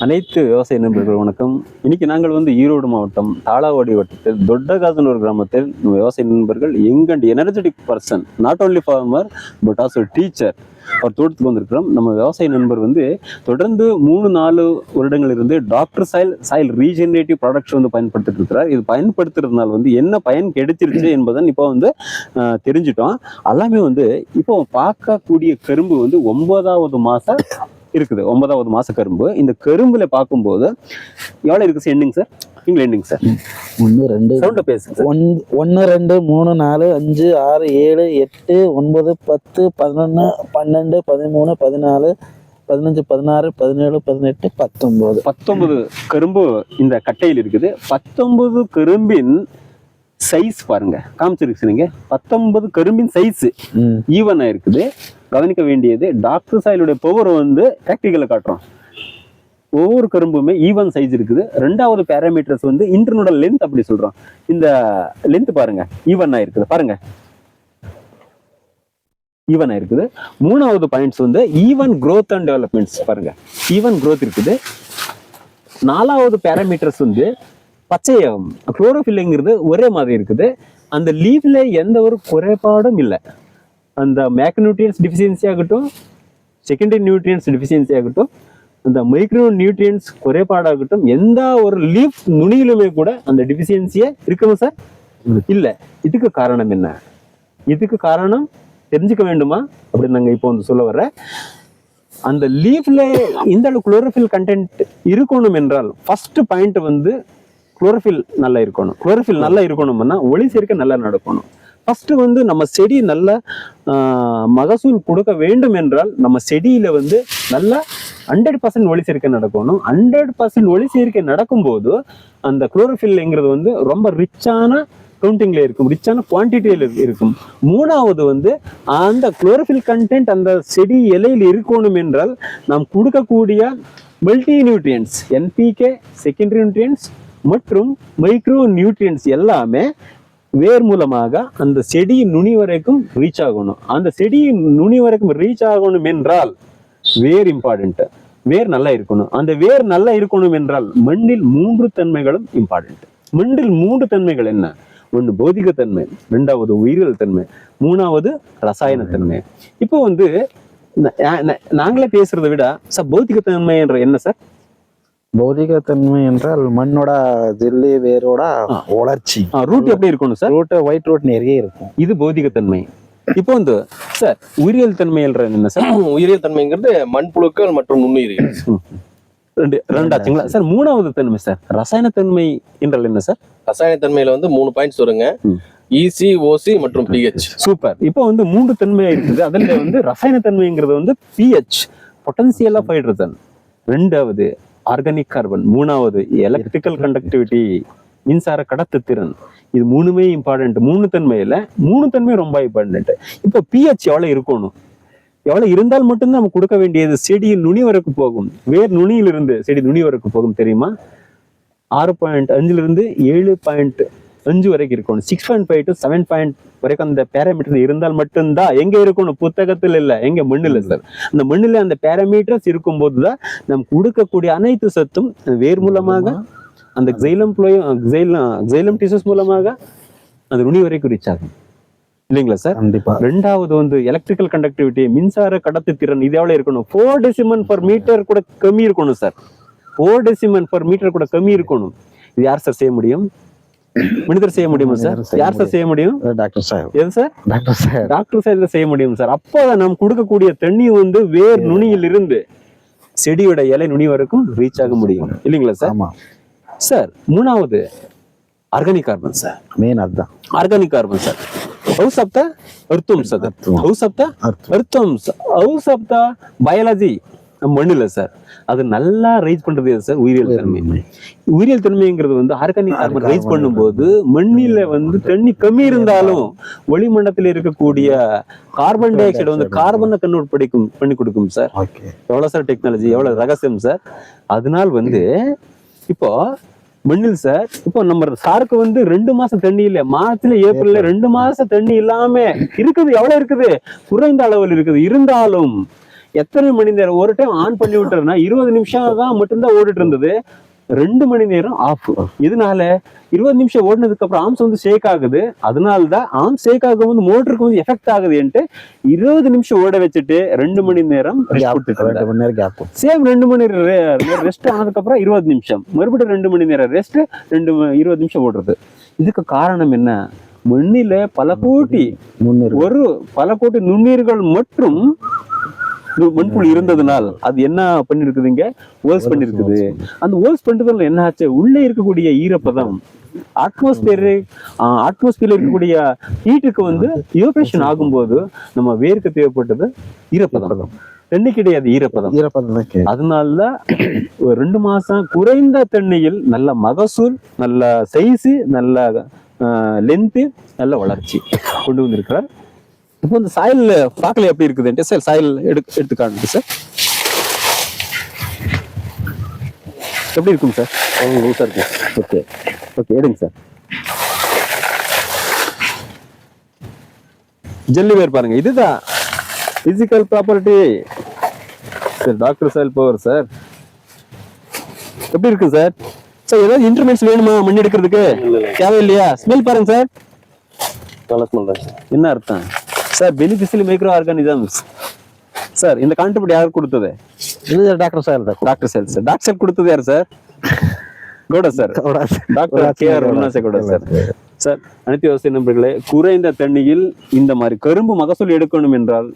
அனைத்து விவசாய நண்பர்கள் வணக்கம். இன்னைக்கு நாங்கள் வந்து ஈரோடு மாவட்டம் தாளாவாடி வட்டத்தில் தொட்டகாதனூர் கிராமத்தில் விவசாய நண்பர்கள் எங்கண்ட் energetic person, not only farmer but also teacher, அவர் தோட்டத்துக்கு வந்திருக்கிறோம். நம்ம விவசாய நண்பர் வந்து தொடர்ந்து 3-4 வருடங்கள் இருந்து டாக்டர் சாயில் ரீஜெனரேட்டிவ் ப்ராடக்ட்ஸ் வந்து பயன்படுத்திட்டு இருக்கிறார். இது பயன்படுத்துறதுனால வந்து என்ன பயன் கிடைச்சிருச்சு என்பதை இப்போ வந்து தெரிஞ்சிட்டோம். எல்லாமே வந்து இப்போ பார்க்கக்கூடிய கரும்பு வந்து 9வது மாசம் இருக்குது. 9வது மாச கரும்பு. இந்த கரும்புல பார்க்கும்போது எவ்வளவு இருக்கு எண்டிங் சார்? நீங்களே எண்டிங் சார். 1 2 சவுண்ட பேசுங்க சார். 1 2 3 4 5 6 7 8 9 10 11 12 13 14 15 16 17 18 19 கரும்பு இந்த கட்டையில் இருக்குது. 19 கரும்பின் சைஸ் பாருங்க, காமிச்சிருக்கீங்க. 19 கரும்பின் சைஸ் ஈவனா இருக்குது. கவனிக்க வேண்டியது டாக்டர் சாயிலுடைய பவர் வந்து பிராக்டிக்கல காட்டுறோம். ஒவ்வொரு கரும்புமே ஈவன் சைஸ் இருக்குது. 2வது பேராமீட்டர்ஸ் வந்து இன்டர்னோட லென்த் அப்படி சொல்றோம். இந்த லென்த் பாருங்க ஈவனா இருக்குது, பாருங்க ஈவனா இருக்குது. 3வது பாயிண்ட்ஸ் வந்து ஈவன் growth அண்ட் டெவலப்மெண்ட்ஸ், பாருங்க ஈவன் growth இருக்குது. 4வது பேராமீட்டர்ஸ் வந்து பச்சையம், குளோரோஃபில்ங்கிறது ஒரே மாதிரி இருக்குது. அந்த லீவ்ல எந்த ஒரு குறைபாடும் இல்லை. அந்த மேக்ரோநியூட்ரியன்ஸ் டிஃபிஷியன்சி ஆகட்டும், செகண்டரி நியூட்ரியன்ஸ் டிஃபிஷியன்சி ஆகட்டும், அந்த மைக்ரோ நியூட்ரியன்ஸ் குறைபாடாகட்டும், எந்த ஒரு லீஃப் நுனியிலுமே கூட அந்த டிஃபிஷியன்சியே இருக்கணும் சார் இல்லை. இதுக்கு காரணம் என்ன? இதுக்கு காரணம் தெரிஞ்சுக்க வேண்டுமா அப்படின்னு நாங்கள் இப்போ வந்து சொல்ல வர்றேன். அந்த லீஃப்ல இந்த அளவு குளோரோஃபில் கண்டென்ட் இருக்கணும் என்றால் ஃபர்ஸ்ட் பாயிண்ட் வந்து குளோரோஃபில் நல்லா இருக்கணும். குளோரோஃபில் நல்லா இருக்கணும்னா ஒளி சேர்க்கை நல்லா நடக்கணும். ஃபர்ஸ்ட் வந்து நம்ம செடி நல்ல மகசூல் கொடுக்க வேண்டும் என்றால் நம்ம செடியில வந்து நல்லா 100% ஒளி சேர்க்கை நடக்கணும். 100% ஒளி சேர்க்கை நடக்கும்போது அந்த குளோரோஃபில்ங்கிறது வந்து ரொம்ப ரிச்சான கவுண்டிங்ல இருக்கும், ரிச்சான குவான்டிட்டியில இருக்கும். 3வது வந்து அந்த குளோரோஃபில் கண்டென்ட் அந்த செடி இலையில் இருக்கணும் என்றால் நாம் கொடுக்கக்கூடிய multi nutrients, NPK, secondary nutrients மற்றும் மைக்ரோ நியூட்ரியன்ஸ் எல்லாமே வேர் மூலமாக அந்த செடியின் நுனி வரைக்கும் ரீச் ஆகணும். அந்த செடியின் நுனி வரைக்கும் ரீச் ஆகணும் என்றால் வேர் இம்பார்ட்டன்ட். வேர் நல்லா இருக்கணும். அந்த வேர் நல்லா இருக்கணும் என்றால் மண்ணில் 3 தன்மைகளும் இம்பார்ட்டன்ட். மண்ணில் 3 தன்மைகள் என்ன? 1 பௌதிக தன்மை, 2வது உயிரியல் தன்மை, 3வது ரசாயன தன்மை. இப்போ வந்து நாங்களே பேசுறதை விட சார் பௌதிக தன்மை என்ற என்ன சார்? பௌதிக தன்மை என்றால் மண்ணோட ஜெல்லி, வேரோட வளர்ச்சி, ரூட் எப்படி இருக்கணும் சார்? ரூட் ஒயிட் ரூட் நிறைய இருக்கும். இது பௌதிக தன்மை. இப்போ வந்து சார் உயிரியல் தன்மை என்ற என்ன சார்? உயிரியல் தன்மைங்கிறது மண்புழுக்கள் மற்றும் நுண்ணுயிரிகள். ரெண்டாச்சுங்களா சார்? 3வது தன்மை சார் ரசாயன தன்மை என்றால் என்ன சார்? ரசாயன தன்மையில வந்து 3 பாயிண்ட்ஸ் வருங்க. EC, OC மற்றும் pH. சூப்பர். இப்போ வந்து 3 தன்மை இருக்குது. அதுல வந்து ரசாயன தன்மைங்கிறது வந்து pH, பொட்டன்சியல் ஆஃப் ஹைட்ரஜன், 2வது ஆர்கானிக் கார்பன், 3வது எலக்ட்ரிக்கல் கண்டக்டிவிட்டி, மின்சார கடத்து திறன். இது 3மே இம்பார்ட்டன்ட். 3 தன்மையில 3 தன்மை ரொம்ப இம்பார்ட்டன்ட். இப்போ pH எவ்வளவு இருக்கணும்? எவ்வளவு இருந்தால் மட்டும்தான் நம்ம கொடுக்க வேண்டியது செடியின் நுனி வரைக்கும் போகும். வேர் நுனியிலிருந்து செடி நுனி வரைக்கும் போகும் தெரியுமா? 6.5 இருந்து 7.5 வரைக்கும் இருக்கணும். 6.5 to 7 வரைக்கும் அந்த பேராமீட்டர் இருந்தால் மட்டும்தான் எங்க இருக்கணும்? புத்தகத்தில் இல்லை, எங்க மண்ணில் சார். அந்த மண்ணில் அந்த பேராமீட்டர்ஸ் இருக்கும்போது தான் நம்ம கொடுக்கக்கூடிய அனைத்து சத்தும் வேர் மூலமாக அந்த ஜெயிலம் டிஷ்யூஸ் மூலமாக அந்த நுனி வரைக்கும் ரீச் ஆகும் இல்லைங்களா சார்? கண்டிப்பா. 2வது வந்து எலக்ட்ரிக்கல் கண்டக்டிவிட்டி, மின்சார கடத்து திறன். இது எவ்வளவு இருக்கணும்? 4 டெசிமன் பர் மீட்டர் கூட கம்மி இருக்கணும் சார். 4 டெசிமன் பர் மீட்டர் கூட கம்மி இருக்கணும். இது யார் சார் செய்ய முடியும்? மனிதர் செய்ய முடியுமா சார்? யார் சார் செய்ய முடியும்? Doctor sir. எது சார்? டாக்டர் சார் செய்ய முடியும் சார். அப்போதான் நாம் கொடுக்கக்கூடிய தண்ணி வந்து வேர் நுனியில் இருந்து செடியோட இலை நுனி வரைக்கும் ரீச் ஆக முடியும் இல்லைங்களா சார்? சார் 3வது ஆர்கானிக் கார்பன் சார். மெயின் அதுதான் organic carbon sir. House of the earthworms sir. House of the earthworms, house of the biology மண்ணில் சார். அது நல்லா ரைஸ் பண்றது சார் உயிரியல் தன்மை. உயிரியல் தன்மைங்கிறது வந்து ஆர்கானிக் கார்பன் ரைஸ் பண்ணும்போது மண்ணில வந்து தண்ணி கம்மி இருந்தாலும் வளிமண்டலத்தில் இருக்கக்கூடிய கார்பன் டை ஆக்சைடு வந்து கார்பனை கன்வெர்ட் பண்ணி கொடுக்கும் சார். எவ்வளவு சார் டெக்னாலஜி, எவ்வளவு ரகசியம் சார். அதனால் வந்து இப்போ மண்ணில் சார் இப்போ நம்ம சாருக்கு வந்து 2 மாசம் தண்ணி இல்லை, மார்ச்ல ஏப்ரல்ல 2 மாசம் தண்ணி இல்லாம இருக்குது. எவ்வளவு இருக்குது? குறைந்த அளவில் இருக்குது. இருந்தாலும் எத்தனை மணி நேரம் ஒரு டைம் ஆன் பண்ணி விட்டுறதுனா 20 நிமிஷம் தான் மட்டும்தான் ஓடிட்டு இருந்தது, 2 மணி நேரம் ஆஃப். இதனால 20 நிமிஷம் ஓடினதுக்கு அப்புறம் ஆர்ம்ஸ் வந்து ஷேக் ஆகுது. அதனாலதான் ஆர்ம்ஸ் ஷேக் ஆகும்போது மோட்டருக்கு வந்து எஃபெக்ட் ஆகுதுன்ட்டு 20 நிமிஷம் ஓட வச்சுட்டு 2 மணி நேரம் ரெண்டு மணி நேரம் கேப். சேம் 2 மணி நேரம் ரெஸ்ட் ஆனதுக்கு அப்புறம் 20 நிமிஷம் மறுபடியும் 2 மணி நேரம் ரெஸ்ட், 20 நிமிஷம் ஓடுறது. இதுக்கு காரணம் என்ன? மண்ணில பல கோடி நுண்ணுயிர்கள் மற்றும் மண்புழு இருந்ததுனால் அது என்ன பண்ணிருக்குதுங்க, ஓல்ஸ் பண்ணிருக்குது. அந்த ஓல்ஸ் பண்றதுல என்ன ஆச்சு, உள்ளே இருக்கக்கூடிய ஈரப்பதம் அட்மாஸ்பியர்ல இருக்கக்கூடிய ஹீட்டுக்கு வந்து ஈவபரேஷன் ஆகும்போது நம்ம வேர்க்க தேவைப்பட்டது ஈரப்பதம், தண்ணி கிடையாது ஈரப்பதம். அதனால ஒரு 2 மாசம் குறைந்த தண்ணியில் நல்ல மகசூல், நல்ல சைஸ், நல்ல லென்த், நல்ல வளர்ச்சி கொண்டு வந்திருக்கிறார். இப்போ இந்த சாயில் பார்க்கல எப்படி இருக்குதுன்ட்டு சார் சாயில் எடுத்து காணுங்க சார். எப்படி இருக்கும் சார்? லூஸாக இருக்கு. ஓகே ஓகே, எடுங்க சார். ஜெல்லி வேர் பாருங்க, இதுதான் physical property sir. Doctor soil power sir. எப்படி இருக்கு சார்? சார் ஏதாவது இன்டர்மெண்ட்ஸ் வேணுமா மண் எடுக்கிறதுக்கு? தேவையில்லையா? ஸ்மெல் பாருங்க சார். என்ன அர்த்தம் sir? Beneficial micro organisms sir. இந்த கான்ட்ரிபியூட் யார் கொடுத்தது? Doctor sir. Doctor sir. Sir doctor sir கொடுத்தது யார் sir? Gowda sir. Doctor KR Gowda sir. Sir அனைத்து விவசாய நண்பர்களே, குறைந்த தண்ணியில் இந்த மாதிரி கரும்பு மகசூல் எடுக்கணும் என்றால்